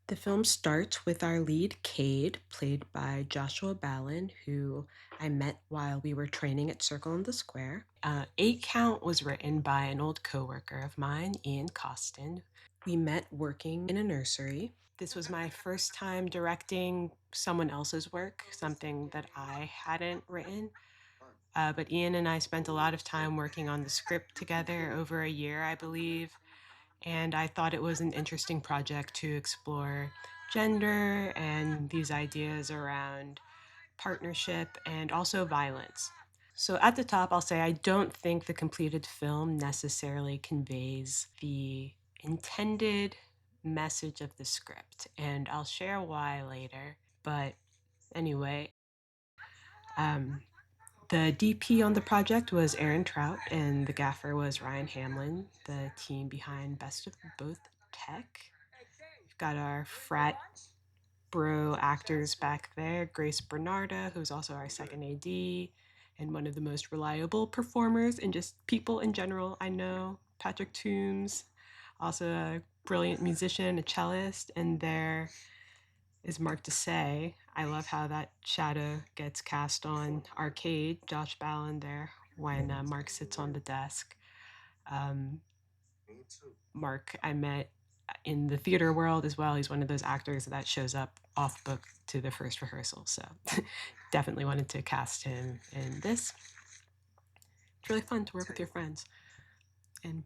The film starts with our lead, Cade, played by Joshua Ballin, who I met while we were training at Circle in the Square. Eight Count was written by an old coworker of mine, Ian Costin. We met working in a nursery. This was my first time directing someone else's work, something that I hadn't written. But Ian and I spent a lot of time working on the script together, over a year, I believe, and I thought it was an interesting project to explore gender and these ideas around partnership and also violence. So at the top, I'll say I don't think the completed film necessarily conveys the intended message of the script, and I'll share why later. But anyway, um, the DP on the project was Aaron Trout, and the gaffer was Ryan Hamlin, the team behind Best of Both Tech. We've got our frat bro actors back there, Grace Bernarda, who's also our second AD, and one of the most reliable performers and just people in general I know, Patrick Toombs, also a brilliant musician, a cellist, and there is Mark Desai. I love how that shadow gets cast on Arcade, Josh Ballin there, when Mark sits on the desk. Um, Mark, I met in the theater world as well. He's one of those actors that shows up off book to the first rehearsal. So definitely wanted to cast him in this. It's really fun to work with your friends. And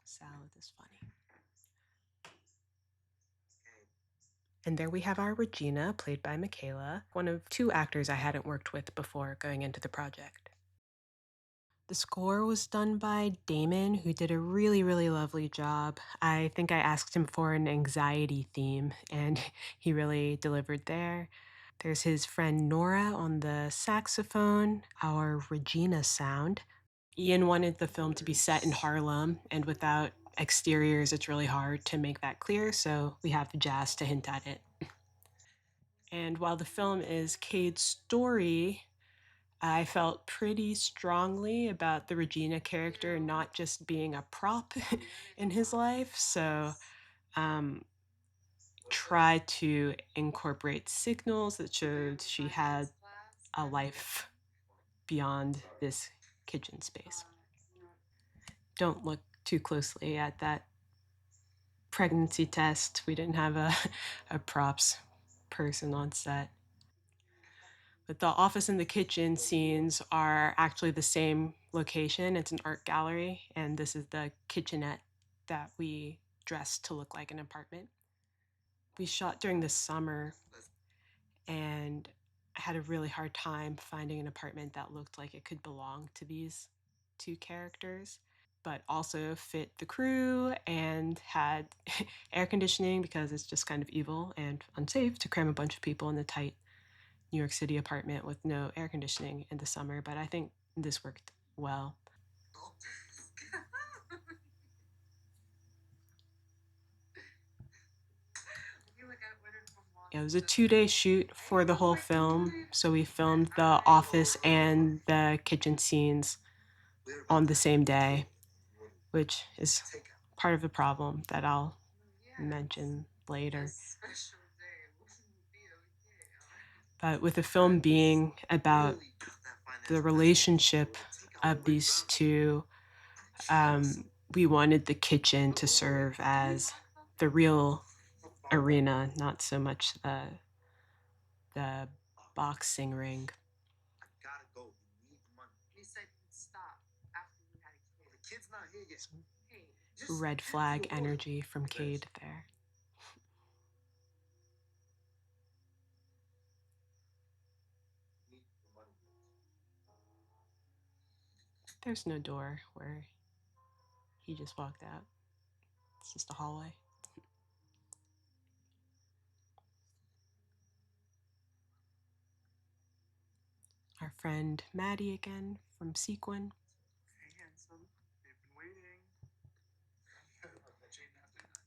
salad is funny. And there we have our Regina, played by Michaela, one of two actors I hadn't worked with before going into the project. The score was done by Damon, who did a really, really lovely job. I think I asked him for an anxiety theme, and he really delivered there. There's his friend Nora on the saxophone, our Regina sound. Ian wanted the film to be set in Harlem, and without exteriors, it's really hard to make that clear, so we have the jazz to hint at it. And while the film is Cade's story, I felt pretty strongly about the Regina character not just being a prop in his life. So, um, try to incorporate signals that showed she had a life beyond this kitchen space. Don't look too closely at that pregnancy test. We didn't have a props person on set. But the office and the kitchen scenes are actually the same location. It's an art gallery, and this is the kitchenette that we dressed to look like an apartment. We shot during the summer, and I had a really hard time finding an apartment that looked like it could belong to these two characters, but also fit the crew and had air conditioning because it's just kind of evil and unsafe to cram a bunch of people in a tight New York City apartment with no air conditioning in the summer, but I think this worked well. It was a 2-day shoot for the whole film, so we filmed the office and the kitchen scenes on the same day, which is part of the problem that I'll mention later. But with the film being about the relationship of these two, we wanted the kitchen to serve as the real arena, not so much the boxing ring. Some red flag energy from Cade there. There's no door where he just walked out. It's just a hallway. Our friend Maddie again from Sequin.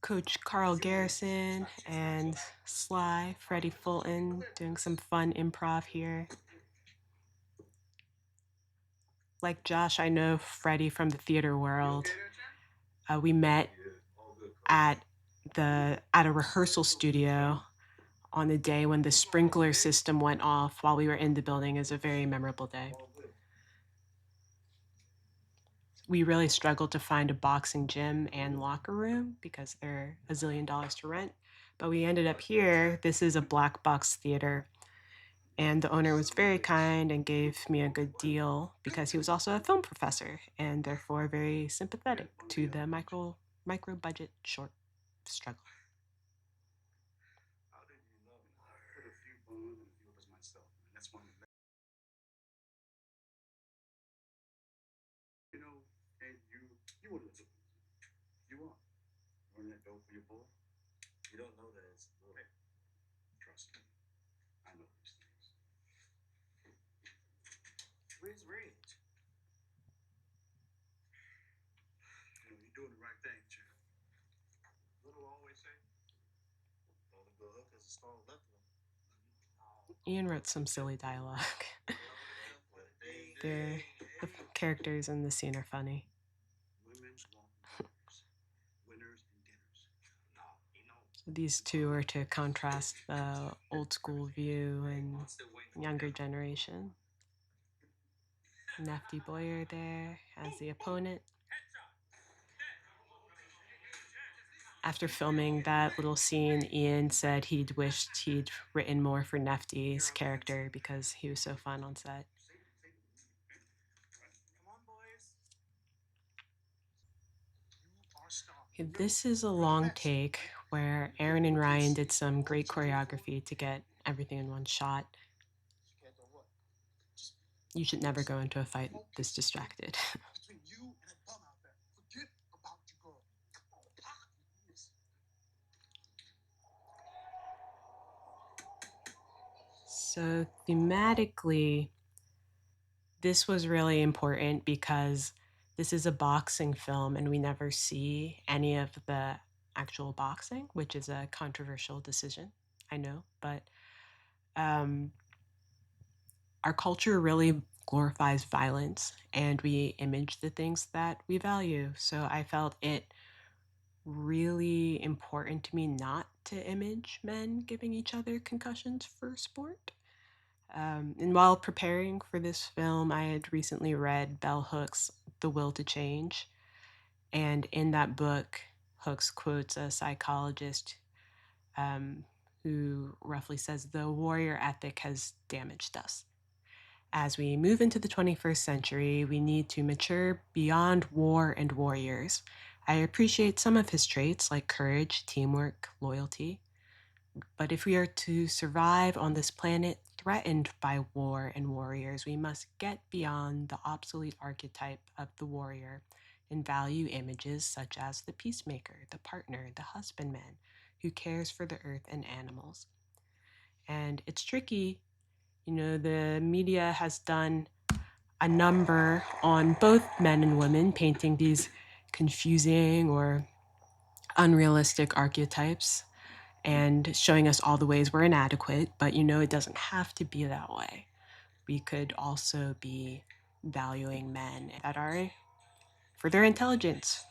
Coach Carl Garrison and Sly, Freddie Fulton doing some fun improv here. Like Josh, I know Freddie from the theater world. We met at at a rehearsal studio on the day when the sprinkler system went off while we were in the building. Is a very memorable day. We really struggled to find a boxing gym and locker room because they're $1 zillion to rent. But we ended up here. This is a black box theater. And the owner was very kind and gave me a good deal because he was also a film professor and therefore very sympathetic to the micro budget short struggle. Ian wrote some silly dialogue. The characters in the scene are funny. So these two are to contrast the old school view and younger generation. Nefty Boyer there as the opponent. After filming that little scene, Ian said he'd wished he'd written more for Nefty's character because he was so fun on set. This is a long take where Aaron and Ryan did some great choreography to get everything in one shot. You should never go into a fight this distracted. So thematically, this was really important because this is a boxing film and we never see any of the actual boxing, which is a controversial decision, I know, but um, our culture really glorifies violence and we image the things that we value. So I felt it really important to me not to image men giving each other concussions for sport. And while preparing for this film, I had recently read Bell Hooks' The Will to Change. And in that book, Hooks quotes a psychologist um, who roughly says the warrior ethic has damaged us. As we move into the 21st century, we need to mature beyond war and warriors. I appreciate some of his traits like courage, teamwork, loyalty. But if we are to survive on this planet threatened by war and warriors, we must get beyond the obsolete archetype of the warrior and value images such as the peacemaker, the partner, the husbandman who cares for the earth and animals. And it's tricky. You know, the media has done a number on both men and women, painting these confusing or unrealistic archetypes and showing us all the ways we're inadequate, but you know, it doesn't have to be that way. We could also be valuing men that are for their intelligence,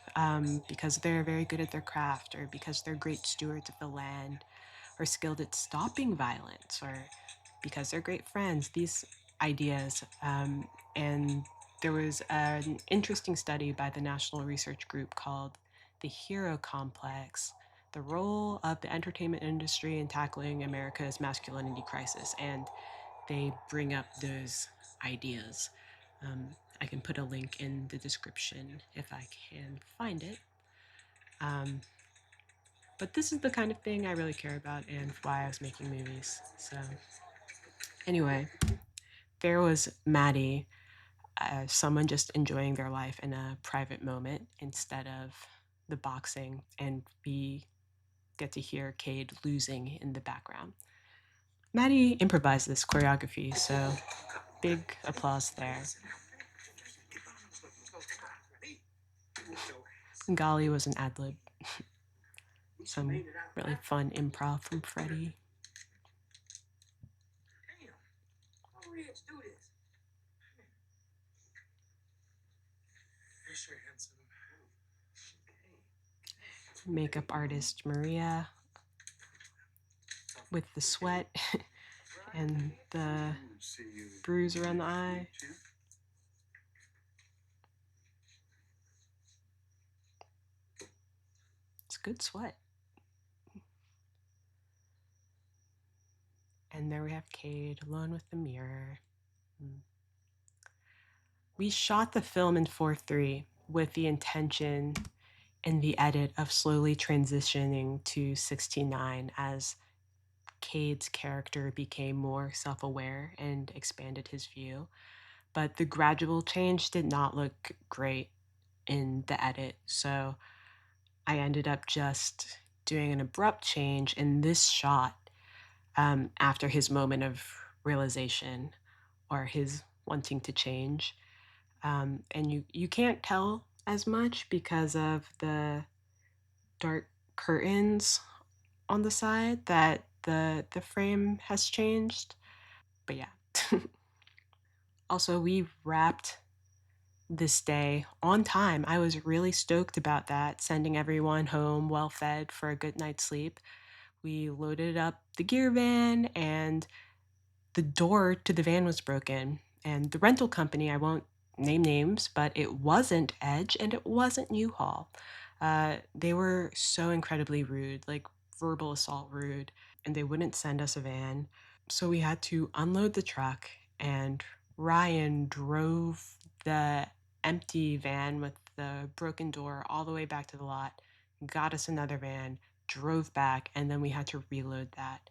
because they're very good at their craft, or because they're great stewards of the land, or skilled at stopping violence, or because they're great friends. These ideas. And there was an interesting study by the National Research Group called The Hero Complex, the role of the entertainment industry in tackling America's masculinity crisis. And they bring up those ideas. I can put a link in the description if I can find it. Um, but this is the kind of thing I really care about and why I was making movies. So, anyway, there was Maddie, someone just enjoying their life in a private moment instead of the boxing, and we get to hear Cade losing in the background. Maddie improvised this choreography, so big applause there. Golly was an ad lib. Some really fun improv from Freddie. Makeup artist Maria with the sweat and the bruise around the eye. It's good sweat. And there we have Cade alone with the mirror. We shot the film in 4:3 with the intention in the edit of slowly transitioning to 16:9 as Cade's character became more self-aware and expanded his view. But the gradual change did not look great in the edit, so I ended up just doing an abrupt change in this shot after his moment of realization or his wanting to change. And you can't tell as much because of the dark curtains on the side that the frame has changed. But yeah. Also, we wrapped this day on time. I was really stoked about that, sending everyone home well fed for a good night's sleep. We loaded up the gear van, and the door to the van was broken. And the rental company, I won't name names, but it wasn't Edge and it wasn't U-Haul. They were so incredibly rude, like verbal assault rude, and they wouldn't send us a van. So we had to unload the truck, and Ryan drove the empty van with the broken door all the way back to the lot, got us another van, drove back, and then we had to reload that.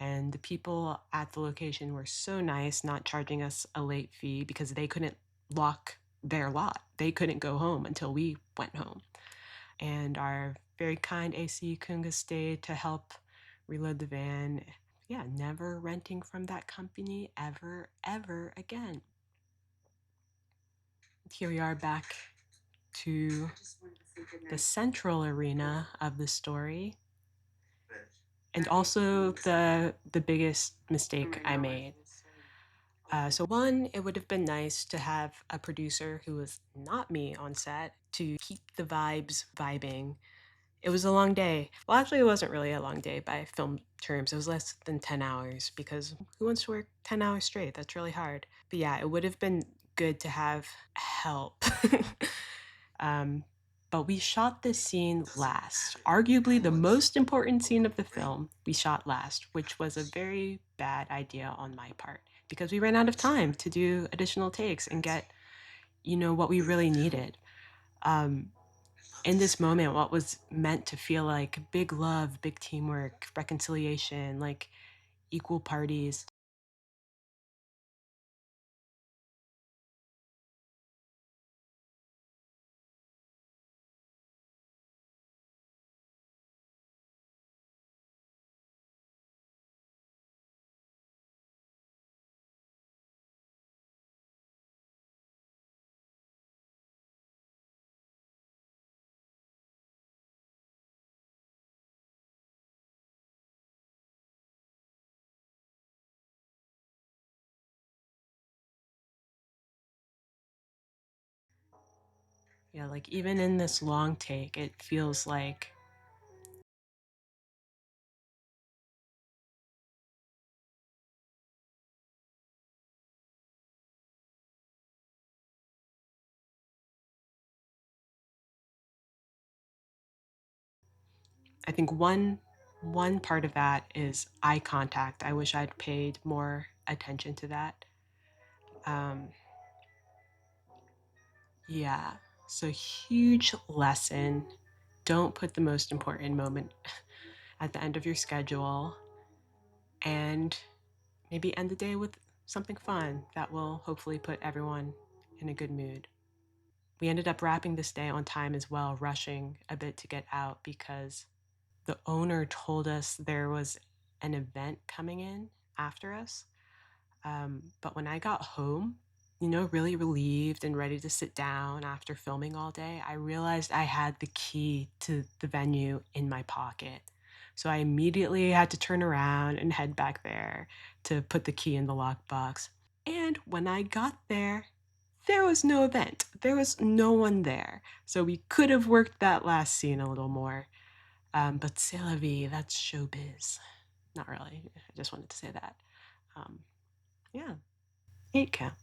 And the people at the location were so nice, not charging us a late fee because they couldn't lock their lot. They couldn't go home until we went home. And our very kind AC Kunga stayed to help reload the van. Yeah, never renting from that company ever, ever again. Here we are back to the central arena of the story, and also the biggest mistake I made. So one, it would have been nice to have a producer who was not me on set to keep the vibes vibing. It was a long day. Well, actually, it wasn't really a long day by film terms. It was less than 10 hours because who wants to work 10 hours straight? That's really hard. But yeah, it would have been good to have help. um, but we shot this scene last. Arguably the most important scene of the film, we shot last, which was a very bad idea on my part because we ran out of time to do additional takes and get, what we really needed. In this moment, what was meant to feel like big love, big teamwork, reconciliation, like equal parties. Yeah, like even in this long take, it feels like I think one part of that is eye contact. I wish I'd paid more attention to that. Um, yeah, so huge lesson. Don't put the most important moment at the end of your schedule, and maybe end the day with something fun that will hopefully put everyone in a good mood. We ended up wrapping this day on time as well, rushing a bit to get out because the owner told us there was an event coming in after us. But when I got home, really relieved and ready to sit down after filming all day, I realized I had the key to the venue in my pocket. So I immediately had to turn around and head back there to put the key in the lockbox. And when I got there, There was no event. There was no one there. So we could have worked that last scene a little more. But c'est la vie, that's showbiz. Not really. I just wanted to say that. Um, yeah, 8 count.